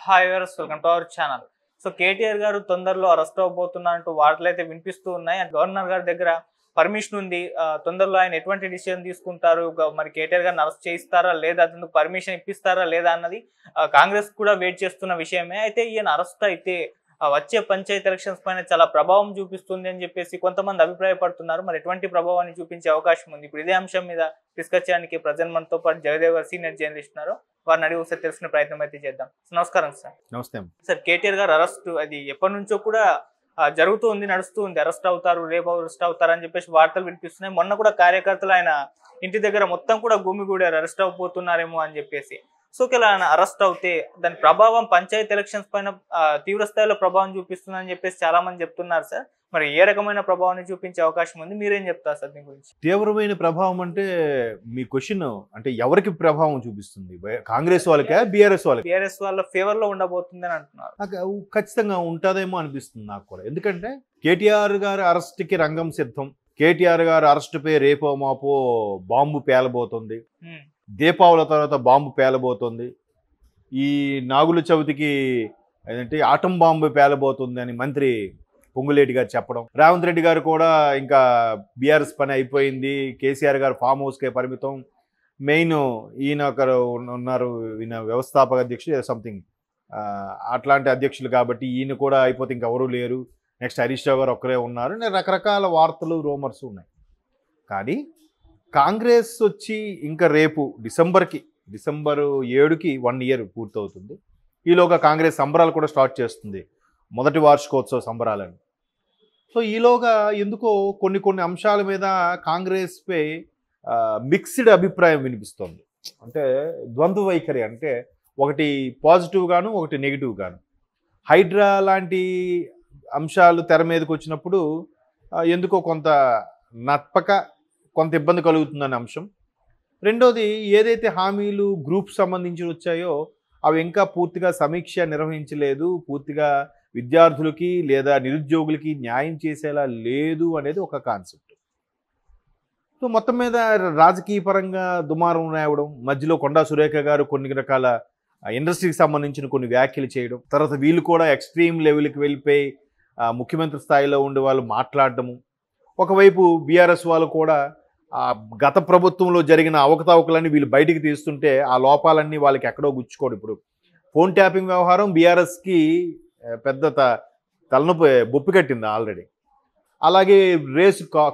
Hi viewers, welcome to our channel. So KTR గారు తొందరలో arrest అవబోతున్నారంటూ వార్తలు అయితే వినిపిస్తూ ఉన్నాయి. అండ్ గవర్నర్ గారి దగ్గర పర్మిషన్ ఉంది. తొందరలో ఆయన ఎటువంటి డిసిజన్ తీసుకుంటారు, మరి కేటీఆర్ గారిని అరెస్ట్ చేయిస్తారా లేదా, అందుకు పర్మిషన్ ఇప్పిస్తారా లేదా అన్నది కాంగ్రెస్ కూడా వెయిట్ చేస్తున్న విషయమే. అయితే ఈయన అరెస్ట్ అయితే వచ్చే పంచాయతీ ఎలక్షన్స్ పైన చాలా ప్రభావం చూపిస్తుంది అని చెప్పేసి కొంతమంది అభిప్రాయపడుతున్నారు. మరి ఎటువంటి ప్రభావాన్ని చూపించే అవకాశం ఉంది? ఇప్పుడు ఇదే అంశం మీద డిస్కస్ చేయడానికి ప్రజెంట్ మనతో పాటు జగదేవ్ గారు సీనియర్ జర్నలిస్ట్ ఉన్నారు. వారిని అడిగి ఒకసారి తెలుసుకునే ప్రయత్నం అయితే చేద్దాం. నమస్కారం సార్. నమస్తే సార్, కేటీఆర్ గారు అరెస్ట్ అది ఎప్పటి నుంచో కూడా జరుగుతూ ఉంది, నడుస్తూ ఉంది. అరెస్ట్ అవుతారు, రేపు అరెస్ట్ అవుతారు అని చెప్పేసి వార్తలు వినిపిస్తున్నాయి. మొన్న కూడా కార్యకర్తలు ఆయన ఇంటి దగ్గర మొత్తం కూడా గుమిగూడారు, అరెస్ట్ అవబోతున్నారేమో అని చెప్పేసి. సో ఇలా ఆయన అరెస్ట్ అవుతే దాని ప్రభావం పంచాయతీ ఎలక్షన్స్ పైన తీవ్ర స్థాయిలో ప్రభావం చూపిస్తుందని చెప్పేసి చాలా మంది చెప్తున్నారు సార్. మరి ఏ రకమైన ప్రభావాన్ని చూపించే అవకాశం ఉంది, మీరేం చెప్తారు సార్ దీని గురించి? తీవ్రమైన ప్రభావం అంటే మీ క్వశ్చన్ అంటే ఎవరికి ప్రభావం చూపిస్తుంది? కాంగ్రెస్ వాళ్ళకే, బీఆర్ఎస్ వాళ్ళకి? బీఆర్ఎస్ వాళ్ళ ఫేవర్ లో ఉండబోతుంది అని అంటున్నారు. నాకు ఖచ్చితంగా ఉంటుందేమో అనిపిస్తుంది నాకు కూడా. ఎందుకంటే కేటీఆర్ గారి అరెస్ట్కి రంగం సిద్ధం. కేటీఆర్ గారు అరెస్ట్పై రేపో మాపో బాంబు పేలబోతుంది. దీపావళి తర్వాత బాంబు పేలబోతుంది. ఈ నాగుల చవితికి ఏంటంటే ఆటం బాంబు పేలబోతుంది అని మంత్రి పొంగులేటి గారు చెప్పడం. రేవంత్ రెడ్డి గారు కూడా ఇంకా బీఆర్ఎస్ పని అయిపోయింది, కేసీఆర్ గారు ఫామ్ హౌస్కే పరిమితం, మెయిన్ ఈయన ఒకరు ఉన్నారు, ఈయన వ్యవస్థాపక అధ్యక్షుడు సంథింగ్ అట్లాంటి అధ్యక్షులు కాబట్టి ఈయన కూడా అయిపోతే ఇంకెవరూ లేరు, నెక్స్ట్ హరీష్ రావు గారు ఒక్కరే ఉన్నారు, రకరకాల వార్తలు రూమర్స్ ఉన్నాయి. కానీ కాంగ్రెస్ వచ్చి ఇంకా రేపు డిసెంబర్ 7కి 1 ఇయర్ పూర్తవుతుంది. ఈలోగా కాంగ్రెస్ సంబరాలు కూడా స్టార్ట్ చేస్తుంది, మొదటి వార్షికోత్సవ సంబరాలని. సో ఈలోగా ఎందుకో కొన్ని అంశాల మీద కాంగ్రెస్పై మిక్స్డ్ అభిప్రాయం వినిపిస్తుంది. అంటే ద్వంద్వ వైఖరి, అంటే ఒకటి పాజిటివ్ గాను ఒకటి నెగిటివ్ గాను. హైడ్రా లాంటి అంశాలు తెర మీదకి వచ్చినప్పుడు ఎందుకో కొంత నప్పక కొంత ఇబ్బంది కలుగుతుందనే అంశం. రెండోది, ఏదైతే హామీలు గ్రూప్ సంబంధించి వచ్చాయో అవి ఇంకా పూర్తిగా సమీక్ష నిర్వహించలేదు, పూర్తిగా విద్యార్థులకి లేదా నిరుద్యోగులకి న్యాయం చేసేలా లేదు అనేది ఒక కాన్సెప్ట్. సో మొత్తం మీద రాజకీయ పరంగా దుమారం రావడం, మధ్యలో కొండా సురేఖ గారు కొన్ని రకాల ఇండస్ట్రీకి సంబంధించిన కొన్ని వ్యాఖ్యలు చేయడం, తర్వాత వీళ్ళు కూడా ఎక్స్ట్రీమ్ లెవెల్కి వెళ్ళిపోయి ముఖ్యమంత్రి స్థాయిలో ఉండే వాళ్ళు మాట్లాడటము. ఒకవైపు బీఆర్ఎస్ వాళ్ళు కూడా గత ప్రభుత్వంలో జరిగిన అవకతవకలన్నీ వీళ్ళు బయటికి తీస్తుంటే ఆ లోపాలన్నీ వాళ్ళకి ఎక్కడో గుచ్చుకోడు. ఇప్పుడు ఫోన్ ట్యాపింగ్ వ్యవహారం బీఆర్ఎస్కి పెద్ద తలనొప్పి బొప్పి కట్టింది ఆల్రెడీ. అలాగే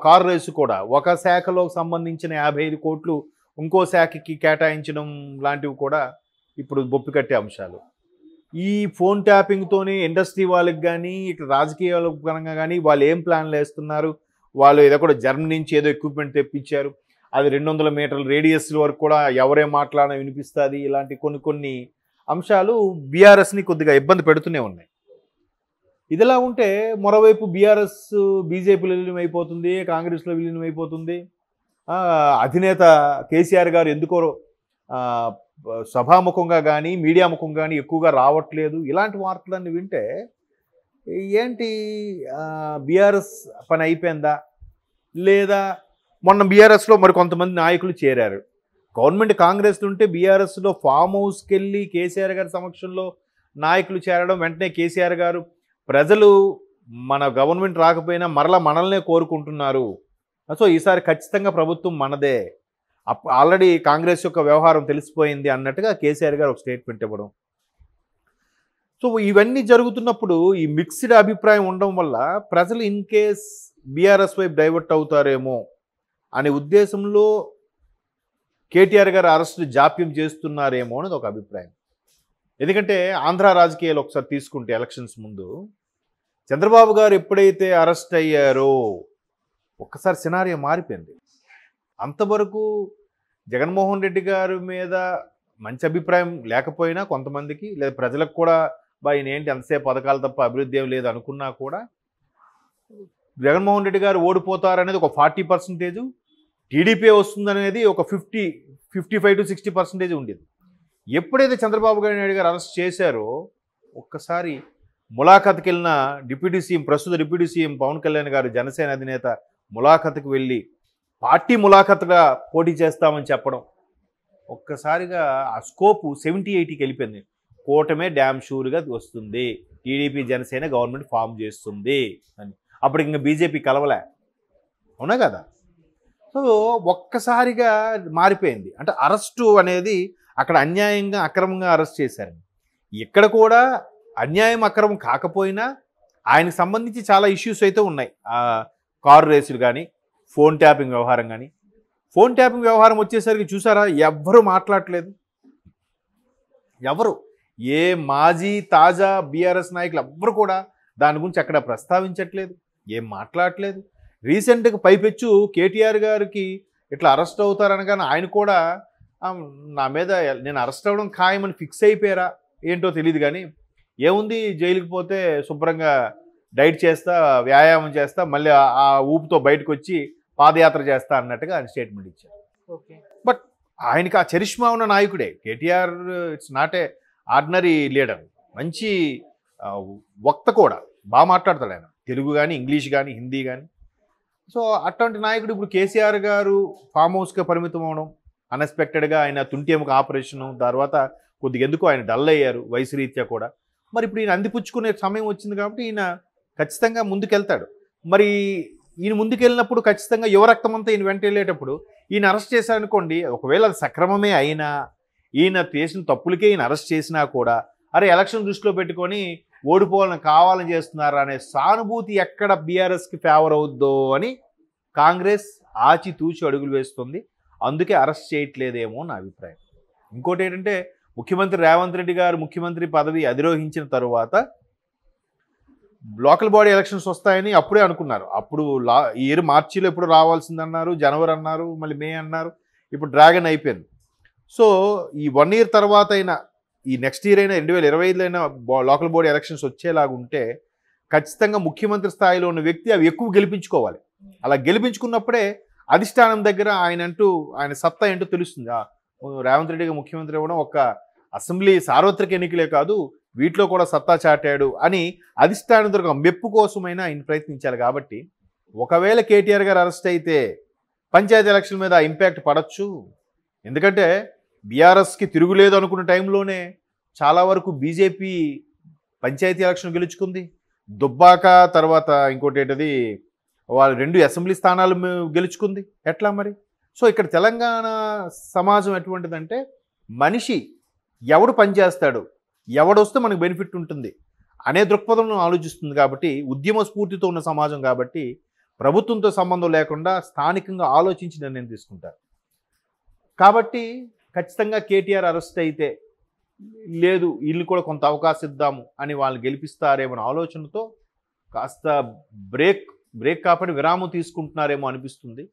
కారు రేసు కూడా ఒక శాఖలో సంబంధించిన 55 కోట్లు ఇంకో శాఖకి కేటాయించడం లాంటివి కూడా ఇప్పుడు బొప్పి కట్టే అంశాలు. ఈ ఫోన్ ట్యాపింగ్తోనే ఇండస్ట్రీ వాళ్ళకి కానీ ఇట్లా రాజకీయాల పరంగా కానీ వాళ్ళు ఏం ప్లాన్లు వేస్తున్నారు, వాళ్ళు ఏదో కూడా జర్మనీ నుంచి ఏదో ఎక్విప్మెంట్ తెప్పించారు, అది 200 మీటర్ల రేడియస్ వరకు కూడా ఎవరే మాట్లాడినా వినిపిస్తుంది. ఇలాంటి కొన్ని అంశాలు బీఆర్ఎస్ని కొద్దిగా ఇబ్బంది పెడుతూనే ఉన్నాయి. ఇదిలా ఉంటే మరోవైపు బీఆర్ఎస్ బీజేపీలో విలీనం అయిపోతుంది, కాంగ్రెస్లో విలీనం అయిపోతుంది. అధినేత కేసీఆర్ గారు ఎందుకో సభాముఖంగా కానీ మీడియా ముఖంగా కానీ ఎక్కువగా రావట్లేదు. ఇలాంటి వార్తలన్నీ వింటే ఏంటి బీఆర్ఎస్ పని అయిపోయిందా, లేదా మొన్న బీఆర్ఎస్లో మరి కొంతమంది నాయకులు చేరారు. గవర్నమెంట్ కాంగ్రెస్లో ఉంటే బీఆర్ఎస్లో ఫామ్ హౌస్కి వెళ్ళి కేసీఆర్ గారి సమక్షంలో నాయకులు చేరడం, వెంటనే కేసీఆర్ గారు ప్రజలు మన గవర్నమెంట్ రాకపోయినా మరలా మనల్నే కోరుకుంటున్నారు, సో ఈసారి ఖచ్చితంగా ప్రభుత్వం మనదే, ఆల్రెడీ కాంగ్రెస్ యొక్క వ్యవహారం తెలిసిపోయింది అన్నట్టుగా కేసీఆర్ గారు ఒక స్టేట్మెంట్ ఇవ్వడం. సో ఇవన్నీ జరుగుతున్నప్పుడు ఈ మిక్స్డ్ అభిప్రాయం ఉండడం వల్ల ప్రజలు ఇన్ కేస్ బీఆర్ఎస్ వైపు డైవర్ట్ అవుతారేమో అనే ఉద్దేశంలో కేటీఆర్ గారు అరెస్ట్ జాప్యం చేస్తున్నారేమో అనేది ఒక అభిప్రాయం. ఎందుకంటే ఆంధ్ర రాజకీయాలు ఒకసారి తీసుకుంటే ఎలక్షన్స్ ముందు చంద్రబాబు గారు ఎప్పుడైతే అరెస్ట్ అయ్యారో ఒక్కసారి సినారియో మారిపోయింది. అంతవరకు జగన్మోహన్ రెడ్డి గారి మీద మంచి అభిప్రాయం లేకపోయినా కొంతమందికి, లేదా ప్రజలకు కూడా ఈయన ఏంటి అంతసేపు పథకాలు తప్ప అభివృద్ధి ఏం లేదు అనుకున్నా కూడా జగన్మోహన్ రెడ్డి గారు ఓడిపోతారనేది ఒక 40%, టీడీపీ వస్తుందనేది ఒక 55 to 60% ఉండేది. ఎప్పుడైతే చంద్రబాబు నాయుడు గారు అరెస్ట్ చేశారో ఒక్కసారి ములాఖత్కి వెళ్ళిన ప్రస్తుత డిప్యూటీ సీఎం పవన్ కళ్యాణ్ గారు జనసేన అధినేత ములాఖత్కి వెళ్ళి పార్టీ ములాఖత్గా పోటీ చేస్తామని చెప్పడం, ఒక్కసారిగా ఆ స్కోపు 70-80కి వెళ్ళిపోయింది. కూటమే డ్యామ్ షూర్గా వస్తుంది, టీడీపీ జనసేన గవర్నమెంట్ ఫామ్ చేస్తుంది అని. అప్పుడు ఇంకా బీజేపీ కలవలే, అవునా కదా? సో ఒక్కసారిగా మారిపోయింది. అంటే అరెస్టు అనేది అక్కడ అన్యాయంగా అక్రమంగా అరెస్ట్ చేశారు. ఇక్కడ కూడా అన్యాయం అక్రమం కాకపోయినా ఆయనకు సంబంధించి చాలా ఇష్యూస్ అయితే ఉన్నాయి. కారు రేసులు కానీ, ఫోన్ ట్యాపింగ్ వ్యవహారం కానీ. ఫోన్ ట్యాపింగ్ వ్యవహారం వచ్చేసరికి చూసారా, ఎవ్వరూ మాట్లాడలేదు. ఎవరు ఏ మాజీ తాజా బీఆర్ఎస్ నాయకులు ఎవ్వరు కూడా దాని గురించి అక్కడ ప్రస్తావించట్లేదు, ఏం మాట్లాడట్లేదు. రీసెంట్గా పైపెచ్చు కేటీఆర్ గారికి ఇట్లా అరెస్ట్ అవుతారనగానే ఆయన కూడా నా మీద నేను అరెస్ట్ అవ్వడం ఖాయమని ఫిక్స్ అయిపోయారా ఏంటో తెలియదు, కానీ ఏముంది, జైలుకి పోతే శుభ్రంగా డైట్ చేస్తా, వ్యాయామం చేస్తా, మళ్ళీ ఆ ఊపుతో బయటకు వచ్చి పాదయాత్ర చేస్తా అన్నట్టుగా ఆయన స్టేట్మెంట్ ఇచ్చారు. బట్ ఆయనకి ఆ చరిష్మా ఉన్న నాయకుడే KTR. It's not a ordinary leader, మంచి వక్త కూడా, బాగా మాట్లాడతాడు ఆయన, తెలుగు కానీ, ఇంగ్లీష్ కానీ, హిందీ కానీ. సో అట్లాంటి నాయకుడు ఇప్పుడు కేసీఆర్ గారు ఫామ్ హౌస్గా పరిమితం అవడం, అన్ఎక్స్పెక్టెడ్గా ఆయన తుంటి ఎముక ఆపరేషను, తర్వాత కొద్దిగా ఎందుకు ఆయన డల్ అయ్యారు వయసు రీత్యా కూడా. మరి ఇప్పుడు ఈయన అందిపుచ్చుకునే సమయం వచ్చింది కాబట్టి ఈయన ఖచ్చితంగా ముందుకెళ్తాడు. మరి ఈయన ముందుకెళ్ళినప్పుడు ఖచ్చితంగా యువ రక్తం అంతా ఈయన వెంట వెళ్ళేటప్పుడు ఈయన అరెస్ట్ చేశారనుకోండి, ఒకవేళ అది సక్రమమే అయినా, ఈయన చేసిన తప్పులకే ఈయన అరెస్ట్ చేసినా కూడా, అరే ఎలక్షన్ దృష్టిలో పెట్టుకొని ఓడిపోవాలని కావాలని చేస్తున్నారు అనే సానుభూతి ఎక్కడ బీఆర్ఎస్కి ఫేవర్ అవుద్దో అని కాంగ్రెస్ ఆచితూచి అడుగులు వేస్తుంది. అందుకే అరెస్ట్ చేయట్లేదేమో నా అభిప్రాయం. ఇంకోటి ఏంటంటే, ముఖ్యమంత్రి రేవంత్ రెడ్డి గారు ముఖ్యమంత్రి పదవి అధిరోహించిన తరువాత లోకల్ బాడీ ఎలక్షన్స్ వస్తాయని అప్పుడే అనుకున్నారు. అప్పుడు ఈ ఇయర్ మార్చిలో ఎప్పుడు రావాల్సిందన్నారు, జనవరి అన్నారు, మళ్ళీ మే అన్నారు, ఇప్పుడు డ్రాగన్ అయిపోయింది. సో ఈ 1 year తర్వాత అయినా, ఈ నెక్స్ట్ ఇయర్ అయినా 2025లో అయినా లోకల్ బాడీ ఎలక్షన్స్ వచ్చేలాగుంటే ఖచ్చితంగా ముఖ్యమంత్రి స్థాయిలో ఉన్న వ్యక్తి అవి ఎక్కువ గెలిపించుకోవాలి. అలా గెలిపించుకున్నప్పుడే అధిష్టానం దగ్గర ఆయన సత్తా ఏంటో తెలుస్తుంది. రేవంత్ రెడ్డిగా ముఖ్యమంత్రి ఇవ్వడం ఒక అసెంబ్లీ సార్వత్రిక ఎన్నికలే కాదు, వీటిలో కూడా సత్తా చాటాడు అని అధిష్టానం దగ్గర మెప్పు కోసమైనా ఆయన ప్రయత్నించాలి. కాబట్టి ఒకవేళ కేటీఆర్ గారు అరెస్ట్ అయితే పంచాయతీ ఎలక్షన్ మీద ఇంపాక్ట్ పడవచ్చు. ఎందుకంటే బీఆర్ఎస్కి తిరుగులేదు అనుకున్న టైంలోనే చాలా వరకు బీజేపీ పంచాయతీ ఎలక్షన్ గెలుచుకుంది. దుబ్బాక తర్వాత ఇంకోటి ఏంటది, వాళ్ళు 2 అసెంబ్లీ స్థానాలు గెలుచుకుంది. ఎట్లా మరి? సో ఇక్కడ తెలంగాణ సమాజం ఎటువంటిదంటే, మనిషి ఎవడు పనిచేస్తాడు, ఎవడొస్తే మనకు బెనిఫిట్ ఉంటుంది అనే దృక్పథంలో ఆలోచిస్తుంది. కాబట్టి ఉద్యమ స్ఫూర్తితో ఉన్న సమాజం కాబట్టి ప్రభుత్వంతో సంబంధం లేకుండా స్థానికంగా ఆలోచించి నిర్ణయం తీసుకుంటారు. కాబట్టి ఖచ్చితంగా కేటీఆర్ అరెస్ట్ అయితే లేదు, వీళ్ళు కూడా కొంత అవకాశం ఇద్దాము అని వాళ్ళని గెలిపిస్తారేమో ఆలోచనతో కాస్త బ్రేక్ కాబట్టి విరామం తీసుకుంటున్నారేమో అనిపిస్తుంది.